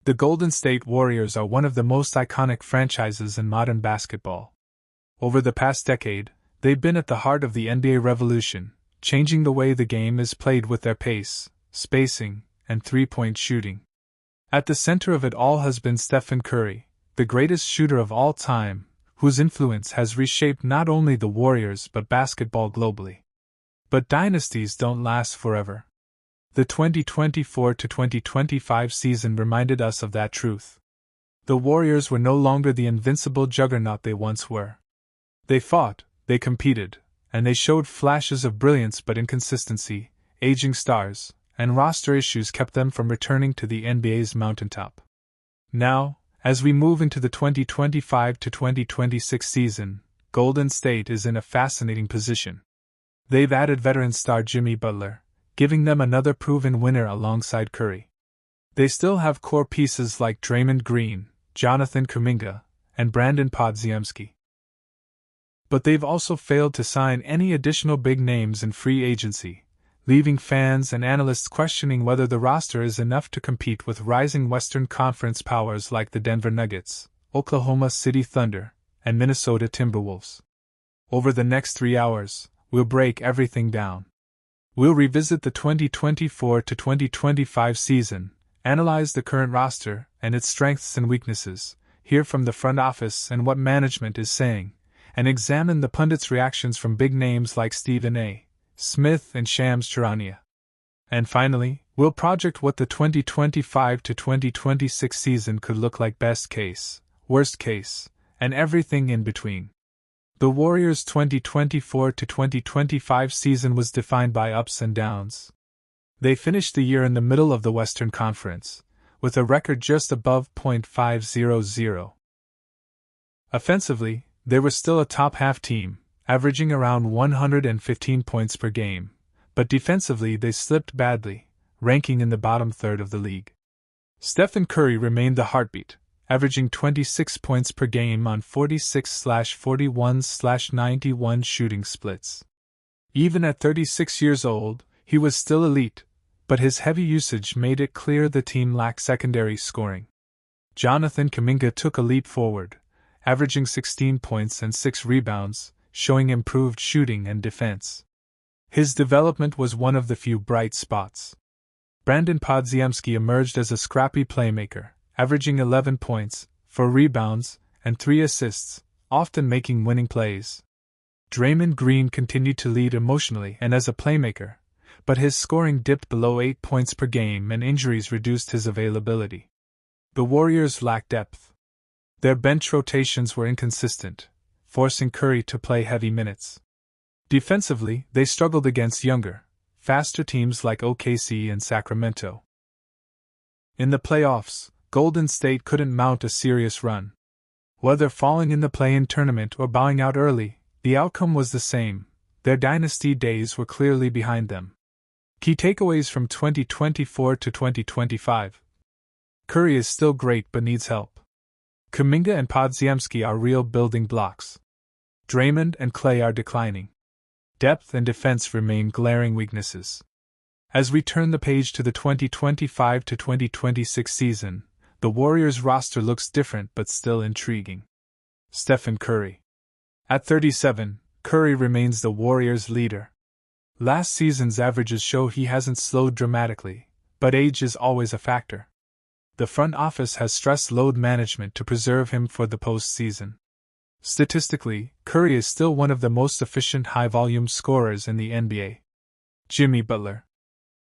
The Golden State Warriors are one of the most iconic franchises in modern basketball. Over the past decade, they've been at the heart of the NBA revolution, changing the way the game is played with their pace, spacing, and three-point shooting. At the center of it all has been Stephen Curry, the greatest shooter of all time, whose influence has reshaped not only the Warriors but basketball globally. But dynasties don't last forever. The 2024-2025 season reminded us of that truth. The Warriors were no longer the invincible juggernaut they once were. They fought, they competed, and they showed flashes of brilliance, but inconsistency, aging stars, and roster issues kept them from returning to the NBA's mountaintop. Now, as we move into the 2025-2026 season, Golden State is in a fascinating position. They've added veteran star Jimmy Butler, giving them another proven winner alongside Curry. They still have core pieces like Draymond Green, Jonathan Kuminga, and Brandon Podziemski. But they've also failed to sign any additional big names in free agency, leaving fans and analysts questioning whether the roster is enough to compete with rising Western Conference powers like the Denver Nuggets, Oklahoma City Thunder, and Minnesota Timberwolves. Over the next 3 hours, we'll break everything down. We'll revisit the 2024-2025 season, analyze the current roster and its strengths and weaknesses, hear from the front office and what management is saying, and examine the pundits' reactions from big names like Stephen A. Smith and Shams Charania. And finally, we'll project what the 2025-2026 season could look like: best case, worst case, and everything in between. The Warriors' 2024-2025 season was defined by ups and downs. They finished the year in the middle of the Western Conference, with a record just above .500. Offensively, they were still a top-half team, averaging around 115 points per game, but defensively they slipped badly, ranking in the bottom third of the league. Stephen Curry remained the heartbeat, averaging 26 points per game on 46/41/91 shooting splits. Even at 36 years old, he was still elite, but his heavy usage made it clear the team lacked secondary scoring. Jonathan Kuminga took a leap forward, averaging 16 points and 6 rebounds, showing improved shooting and defense. His development was one of the few bright spots. Brandon Podziemski emerged as a scrappy playmaker, averaging 11 points, 4 rebounds, and 3 assists, often making winning plays. Draymond Green continued to lead emotionally and as a playmaker, but his scoring dipped below 8 points per game and injuries reduced his availability. The Warriors lacked depth. Their bench rotations were inconsistent, forcing Curry to play heavy minutes. Defensively, they struggled against younger, faster teams like OKC and Sacramento. In the playoffs, Golden State couldn't mount a serious run. Whether falling in the play-in tournament or bowing out early, the outcome was the same: their dynasty days were clearly behind them. Key takeaways from 2024-2025. Curry is still great but needs help. Kuminga and Podziemski are real building blocks. Draymond and Klay are declining. Depth and defense remain glaring weaknesses. As we turn the page to the 2025-2026 season, the Warriors' roster looks different but still intriguing. Stephen Curry. At 37, Curry remains the Warriors' leader. Last season's averages show he hasn't slowed dramatically, but age is always a factor. The front office has stressed load management to preserve him for the postseason. Statistically, Curry is still one of the most efficient high-volume scorers in the NBA. Jimmy Butler.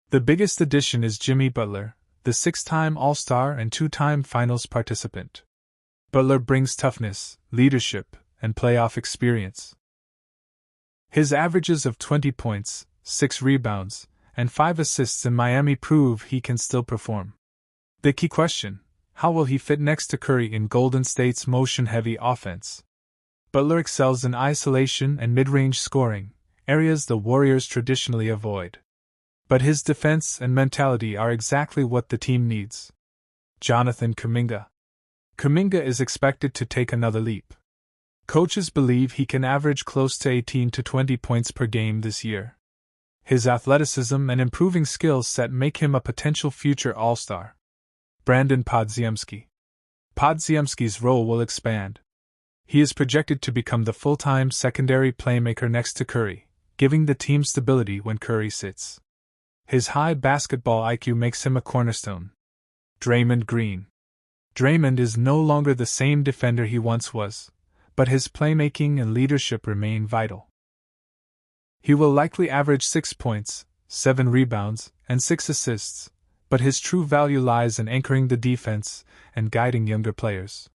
The biggest addition is Jimmy Butler, the 6-time All-Star and 2-time Finals participant. Butler brings toughness, leadership, and playoff experience. His averages of 20 points, 6 rebounds, and 5 assists in Miami prove he can still perform. The key question: how will he fit next to Curry in Golden State's motion-heavy offense? Butler excels in isolation and mid-range scoring, areas the Warriors traditionally avoid. But his defense and mentality are exactly what the team needs. Jonathan Kuminga. Kuminga is expected to take another leap. Coaches believe he can average close to 18 to 20 points per game this year. His athleticism and improving skill set make him a potential future All-Star. Brandon Podziemski. Podziemski's role will expand. He is projected to become the full-time secondary playmaker next to Curry, giving the team stability when Curry sits. His high basketball IQ makes him a cornerstone. Draymond Green. Draymond is no longer the same defender he once was, but his playmaking and leadership remain vital. He will likely average 6 points, 7 rebounds, and 6 assists, but his true value lies in anchoring the defense and guiding younger players.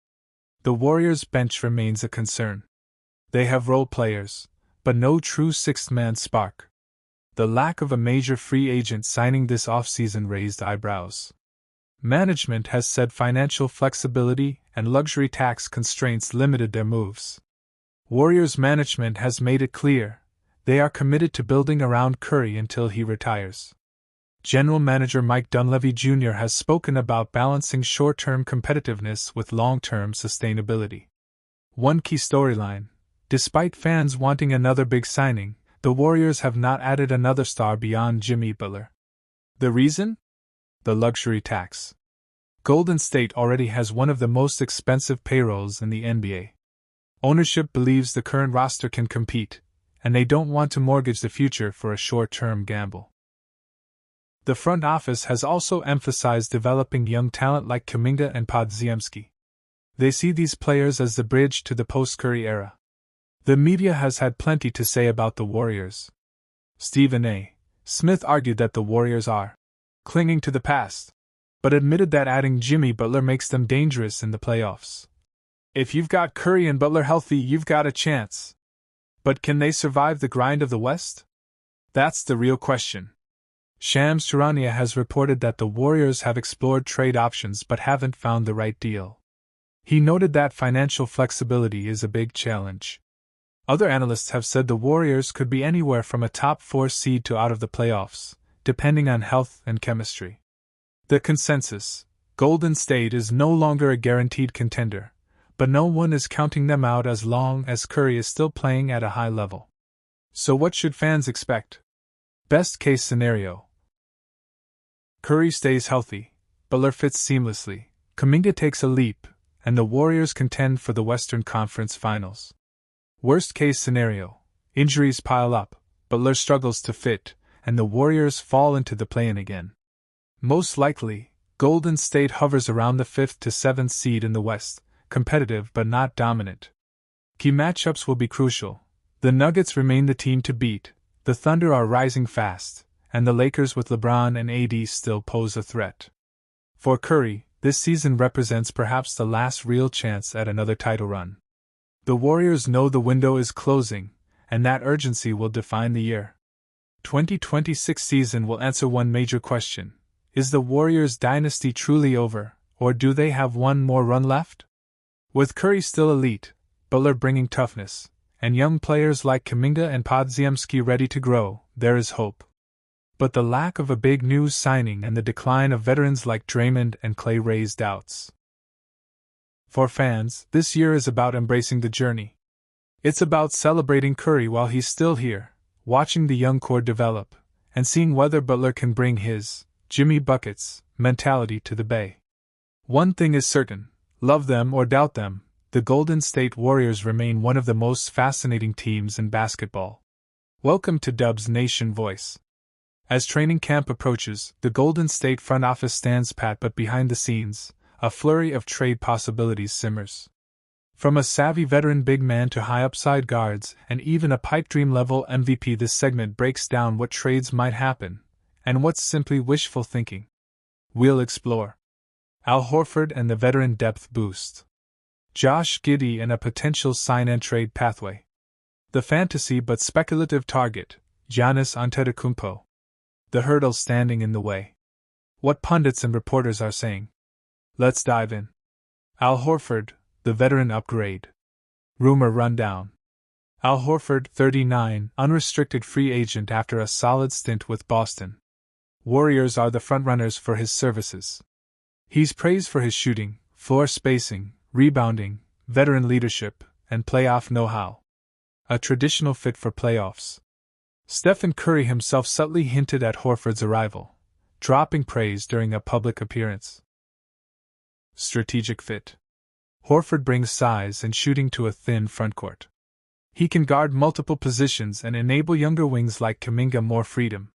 The Warriors' bench remains a concern. They have role players, but no true sixth-man spark. The lack of a major free agent signing this offseason raised eyebrows. Management has said financial flexibility and luxury tax constraints limited their moves. Warriors management has made it clear they are committed to building around Curry until he retires. General Manager Mike Dunleavy Jr. has spoken about balancing short-term competitiveness with long-term sustainability. One key storyline: despite fans wanting another big signing, the Warriors have not added another star beyond Jimmy Butler. The reason? The luxury tax. Golden State already has one of the most expensive payrolls in the NBA. Ownership believes the current roster can compete, and they don't want to mortgage the future for a short-term gamble. The front office has also emphasized developing young talent like KUMINGA and Podziemski. They see these players as the bridge to the post-Curry era. The media has had plenty to say about the Warriors. Stephen A. Smith argued that the Warriors are clinging to the past, but admitted that adding Jimmy Butler makes them dangerous in the playoffs. If you've got Curry and Butler healthy, you've got a chance. But can they survive the grind of the West? That's the real question. Shams Charania has reported that the Warriors have explored trade options but haven't found the right deal. He noted that financial flexibility is a big challenge. Other analysts have said the Warriors could be anywhere from a top 4 seed to out of the playoffs, depending on health and chemistry. The consensus: Golden State is no longer a guaranteed contender, but no one is counting them out as long as Curry is still playing at a high level. So what should fans expect? Best case scenario: Curry stays healthy, Butler fits seamlessly, Kuminga takes a leap, and the Warriors contend for the Western Conference Finals. Worst case scenario: injuries pile up, Butler struggles to fit, and the Warriors fall into the play-in again. Most likely, Golden State hovers around the 5th to 7th seed in the West, competitive but not dominant. Key matchups will be crucial. The Nuggets remain the team to beat, the Thunder are rising fast, and the Lakers with LeBron and AD still pose a threat. For Curry, this season represents perhaps the last real chance at another title run. The Warriors know the window is closing, and that urgency will define the year. 2026 season will answer one major question: is the Warriors' dynasty truly over, or do they have one more run left? With Curry still elite, Butler bringing toughness, and young players like Kuminga and Podziemski ready to grow, there is hope. But the lack of a big news signing and the decline of veterans like Draymond and Klay raise doubts. For fans, this year is about embracing the journey. It's about celebrating Curry while he's still here, watching the young core develop, and seeing whether Butler can bring his Jimmy Buckets mentality to the Bay. One thing is certain: love them or doubt them, the Golden State Warriors remain one of the most fascinating teams in basketball. Welcome to Dub's Nation Voice. As training camp approaches, the Golden State front office stands pat, but behind the scenes, a flurry of trade possibilities simmers. From a savvy veteran big man to high upside guards and even a pipe dream level MVP, this segment breaks down what trades might happen and what's simply wishful thinking. We'll explore Al Horford and the veteran depth boost, Josh Giddey and a potential sign-and-trade pathway, the fantasy but speculative target, Giannis Antetokounmpo, the hurdle standing in the way, what pundits and reporters are saying. Let's dive in. Al Horford, the veteran upgrade. Rumor rundown. Al Horford, 39, unrestricted free agent after a solid stint with Boston. Warriors are the frontrunners for his services. He's praised for his shooting, floor spacing, rebounding, veteran leadership, and playoff know-how. A traditional fit for playoffs. Stephen Curry himself subtly hinted at Horford's arrival, dropping praise during a public appearance. Strategic fit. Horford brings size and shooting to a thin frontcourt. He can guard multiple positions and enable younger wings like Kuminga more freedom.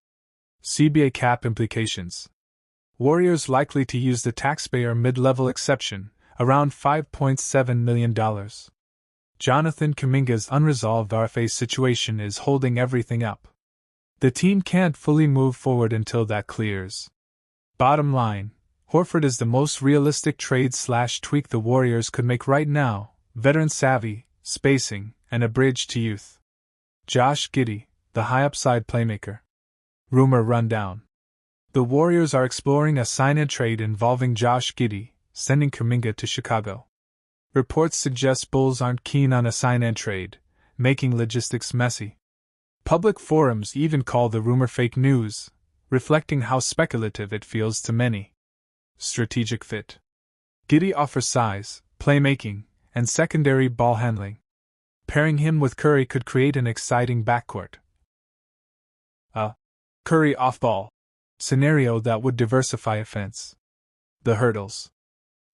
CBA cap implications. Warriors likely to use the taxpayer mid-level exception, around $5.7 million. Jonathan Kuminga's unresolved RFA situation is holding everything up. The team can't fully move forward until that clears. Bottom line, Horford is the most realistic trade/tweak the Warriors could make right now: veteran savvy, spacing, and a bridge to youth. Josh Giddey, the high-upside playmaker. Rumor rundown. The Warriors are exploring a sign-and-trade involving Josh Giddey, sending Kuminga to Chicago. Reports suggest Bulls aren't keen on a sign-and-trade, making logistics messy. Public forums even call the rumor fake news, reflecting how speculative it feels to many. Strategic fit. Giddey offers size, playmaking, and secondary ball handling. Pairing him with Curry could create an exciting backcourt. A Curry off-ball scenario that would diversify offense. The hurdles.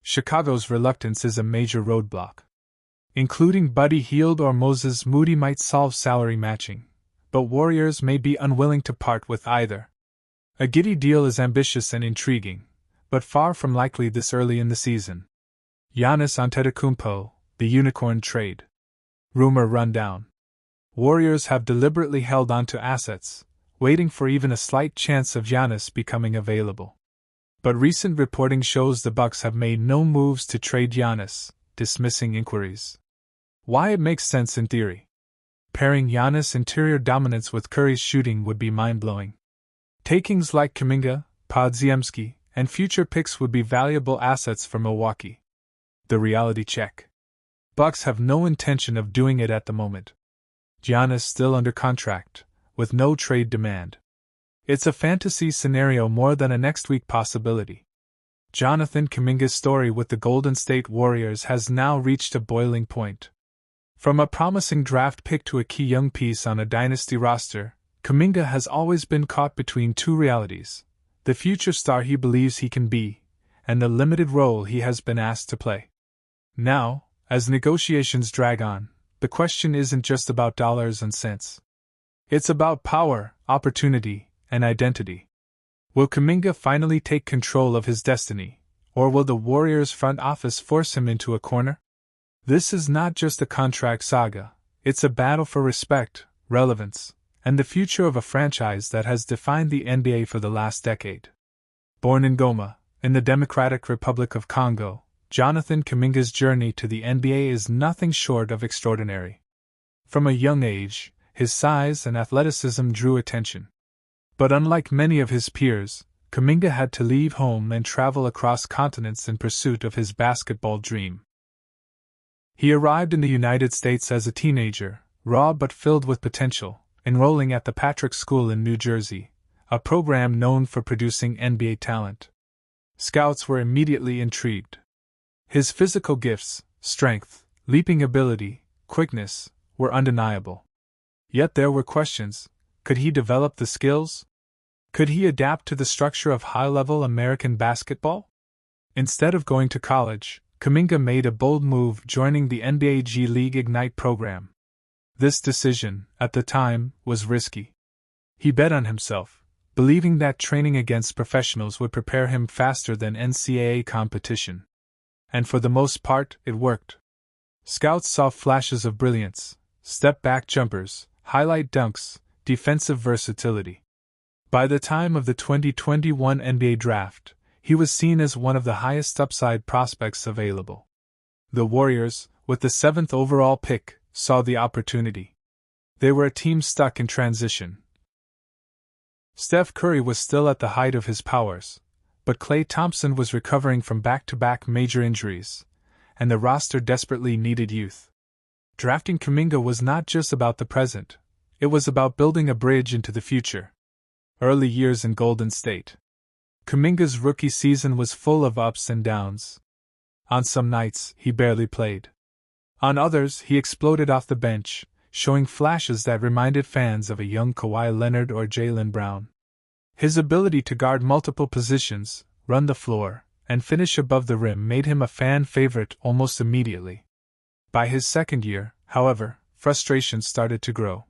Chicago's reluctance is a major roadblock. Including Buddy Hield or Moses Moody might solve salary matching, but Warriors may be unwilling to part with either. A Giddey deal is ambitious and intriguing, but far from likely this early in the season. Giannis Antetokounmpo, the unicorn trade. Rumor rundown. Warriors have deliberately held on to assets, waiting for even a slight chance of Giannis becoming available. But recent reporting shows the Bucks have made no moves to trade Giannis, dismissing inquiries. Why it makes sense in theory. Pairing Giannis' interior dominance with Curry's shooting would be mind-blowing. Takings like Kuminga, Podziemski, and future picks would be valuable assets for Milwaukee. The reality check. Bucks have no intention of doing it at the moment. Giannis still under contract, with no trade demand. It's a fantasy scenario more than a next-week possibility. Jonathan Kuminga's story with the Golden State Warriors has now reached a boiling point. From a promising draft pick to a key young piece on a dynasty roster, Kuminga has always been caught between two realities: the future star he believes he can be, and the limited role he has been asked to play. Now, as negotiations drag on, the question isn't just about dollars and cents. It's about power, opportunity, and identity. Will Kuminga finally take control of his destiny, or will the Warriors' front office force him into a corner? This is not just a contract saga, it's a battle for respect, relevance, and the future of a franchise that has defined the NBA for the last decade. Born in Goma, in the Democratic Republic of Congo, Jonathan Kuminga's journey to the NBA is nothing short of extraordinary. From a young age, his size and athleticism drew attention. But unlike many of his peers, Kuminga had to leave home and travel across continents in pursuit of his basketball dream. He arrived in the United States as a teenager, raw but filled with potential, enrolling at the Patrick School in New Jersey, a program known for producing NBA talent. Scouts were immediately intrigued. His physical gifts, strength, leaping ability, quickness, were undeniable. Yet there were questions: could he develop the skills? Could he adapt to the structure of high-level American basketball? Instead of going to college, Kuminga made a bold move, joining the NBA G League Ignite program. This decision, at the time, was risky. He bet on himself, believing that training against professionals would prepare him faster than NCAA competition. And for the most part, it worked. Scouts saw flashes of brilliance, step-back jumpers, highlight dunks, defensive versatility. By the time of the 2021 NBA draft, he was seen as one of the highest upside prospects available. The Warriors, with the 7th overall pick, saw the opportunity. They were a team stuck in transition. Steph Curry was still at the height of his powers, but Klay Thompson was recovering from back-to-back major injuries, and the roster desperately needed youth. Drafting Kuminga was not just about the present, it was about building a bridge into the future. Early years in Golden State. Kuminga's rookie season was full of ups and downs. On some nights, he barely played. On others, he exploded off the bench, showing flashes that reminded fans of a young Kawhi Leonard or Jaylen Brown. His ability to guard multiple positions, run the floor, and finish above the rim made him a fan favorite almost immediately. By his second year, however, frustration started to grow.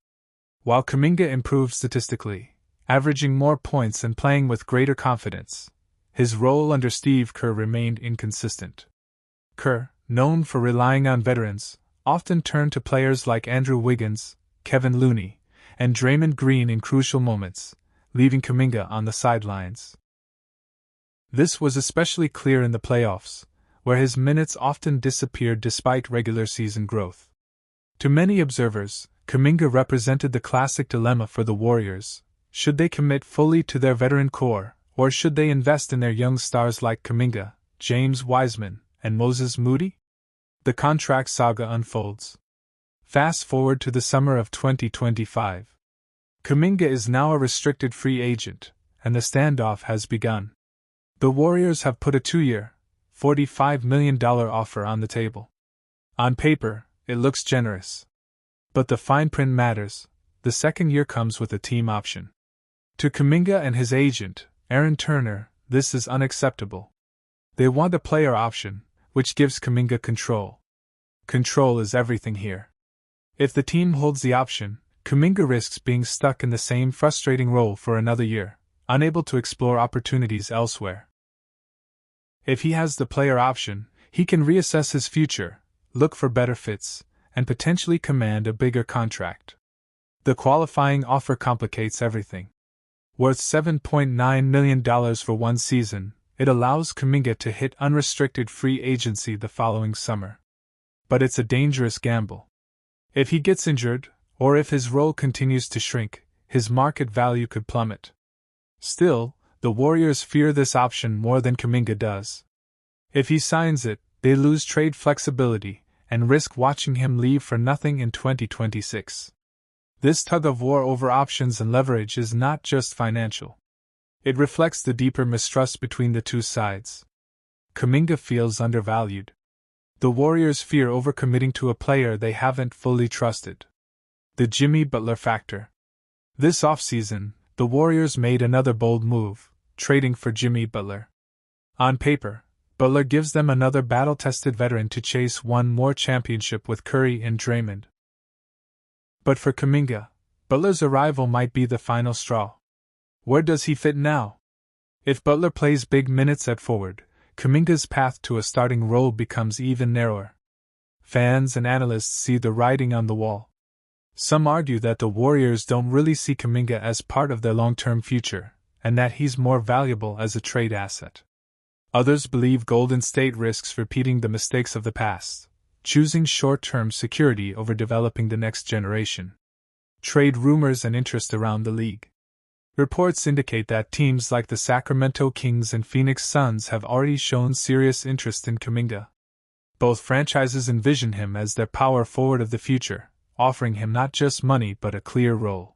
While Kuminga improved statistically, averaging more points and playing with greater confidence, his role under Steve Kerr remained inconsistent. Kerr, known for relying on veterans, often turned to players like Andrew Wiggins, Kevin Looney, and Draymond Green in crucial moments, leaving Kuminga on the sidelines. This was especially clear in the playoffs, where his minutes often disappeared despite regular season growth. To many observers, Kuminga represented the classic dilemma for the Warriors: should they commit fully to their veteran core, or should they invest in their young stars like Kuminga, James Wiseman, and Moses Moody? The contract saga unfolds. Fast forward to the summer of 2025. Kuminga is now a restricted free agent, and the standoff has begun. The Warriors have put a 2-year, $45 million offer on the table. On paper, it looks generous. But the fine print matters. The second year comes with a team option. To Kuminga and his agent, Aaron Turner, this is unacceptable. They want a player option, which gives Kuminga control. Control is everything here. If the team holds the option, Kuminga risks being stuck in the same frustrating role for another year, unable to explore opportunities elsewhere. If he has the player option, he can reassess his future, look for better fits, and potentially command a bigger contract. The qualifying offer complicates everything. Worth $7.9 million for one season, it allows Kuminga to hit unrestricted free agency the following summer. But it's a dangerous gamble. If he gets injured, or if his role continues to shrink, his market value could plummet. Still, the Warriors fear this option more than Kuminga does. If he signs it, they lose trade flexibility and risk watching him leave for nothing in 2026. This tug-of-war over options and leverage is not just financial. It reflects the deeper mistrust between the two sides. Kuminga feels undervalued. The Warriors fear overcommitting to a player they haven't fully trusted. The Jimmy Butler factor. This offseason, the Warriors made another bold move, trading for Jimmy Butler. On paper, Butler gives them another battle-tested veteran to chase one more championship with Curry and Draymond. But for Kuminga, Butler's arrival might be the final straw. Where does he fit now? If Butler plays big minutes at forward, Kuminga's path to a starting role becomes even narrower. Fans and analysts see the writing on the wall. Some argue that the Warriors don't really see Kuminga as part of their long-term future, and that he's more valuable as a trade asset. Others believe Golden State risks repeating the mistakes of the past, choosing short-term security over developing the next generation. Trade rumors and interest around the league. Reports indicate that teams like the Sacramento Kings and Phoenix Suns have already shown serious interest in Kuminga. Both franchises envision him as their power forward of the future, offering him not just money but a clear role.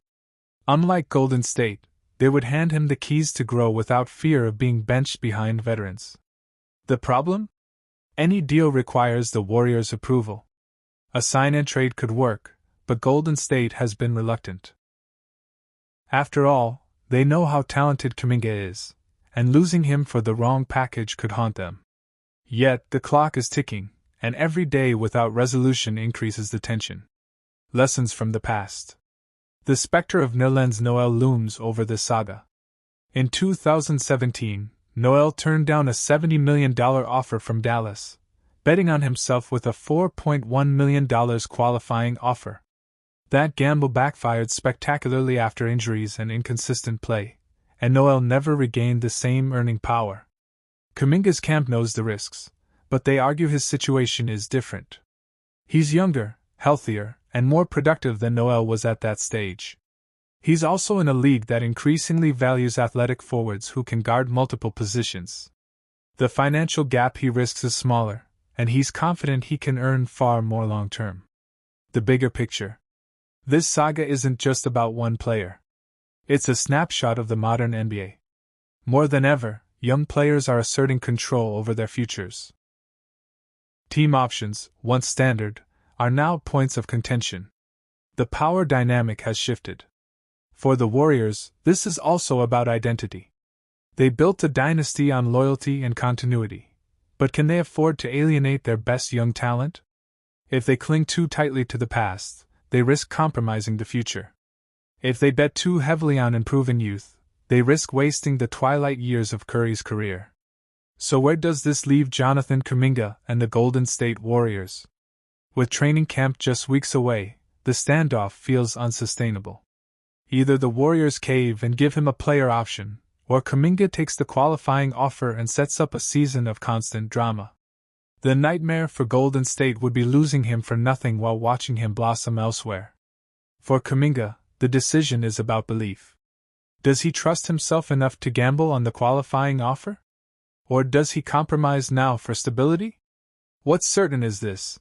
Unlike Golden State, they would hand him the keys to grow without fear of being benched behind veterans. The problem? Any deal requires the Warriors' approval. A sign-and-trade could work, but Golden State has been reluctant. After all, they know how talented Kuminga is, and losing him for the wrong package could haunt them. Yet, the clock is ticking, and every day without resolution increases the tension. Lessons from the past. The specter of Nerlens Noel looms over this saga. In 2017, Noel turned down a $70 million offer from Dallas, betting on himself with a $4.1 million qualifying offer. That gamble backfired spectacularly after injuries and inconsistent play, and Noel never regained the same earning power. Kuminga's camp knows the risks, but they argue his situation is different. He's younger, healthier, and more productive than Noel was at that stage. He's also in a league that increasingly values athletic forwards who can guard multiple positions. The financial gap he risks is smaller, and he's confident he can earn far more long-term. The bigger picture. This saga isn't just about one player. It's a snapshot of the modern NBA. More than ever, young players are asserting control over their futures. Team options, once standard, are now points of contention. The power dynamic has shifted. For the Warriors, this is also about identity. They built a dynasty on loyalty and continuity. But can they afford to alienate their best young talent? If they cling too tightly to the past, they risk compromising the future. If they bet too heavily on improving youth, they risk wasting the twilight years of Curry's career. So where does this leave Jonathan Kuminga and the Golden State Warriors? With training camp just weeks away, the standoff feels unsustainable. Either the Warriors cave and give him a player option, or Kuminga takes the qualifying offer and sets up a season of constant drama. The nightmare for Golden State would be losing him for nothing while watching him blossom elsewhere. For Kuminga, the decision is about belief. Does he trust himself enough to gamble on the qualifying offer? Or does he compromise now for stability? What's certain is this.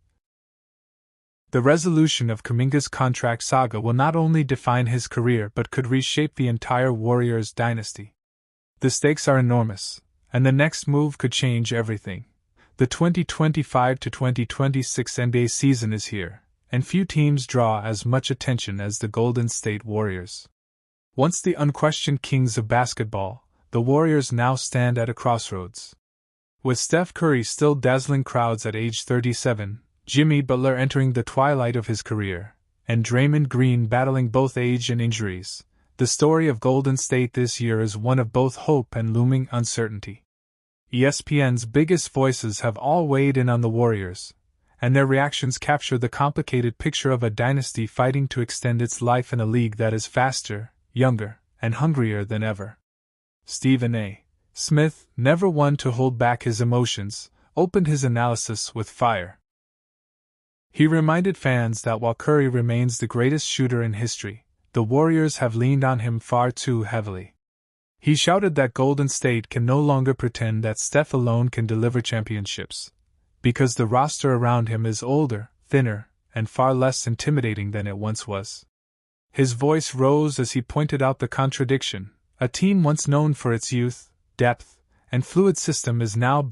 The resolution of Kuminga's contract saga will not only define his career but could reshape the entire Warriors dynasty. The stakes are enormous, and the next move could change everything. The 2025 to 2026 NBA season is here, and few teams draw as much attention as the Golden State Warriors. Once the unquestioned kings of basketball, the Warriors now stand at a crossroads. With Steph Curry still dazzling crowds at age 37, Jimmy Butler entering the twilight of his career, and Draymond Green battling both age and injuries, the story of Golden State this year is one of both hope and looming uncertainty. ESPN's biggest voices have all weighed in on the Warriors, and their reactions capture the complicated picture of a dynasty fighting to extend its life in a league that is faster, younger, and hungrier than ever. Stephen A. Smith, never one to hold back his emotions, opened his analysis with fire. He reminded fans that while Curry remains the greatest shooter in history, the Warriors have leaned on him far too heavily. He shouted that Golden State can no longer pretend that Steph alone can deliver championships, because the roster around him is older, thinner, and far less intimidating than it once was. His voice rose as he pointed out the contradiction. A team once known for its youth, depth, and fluid system is now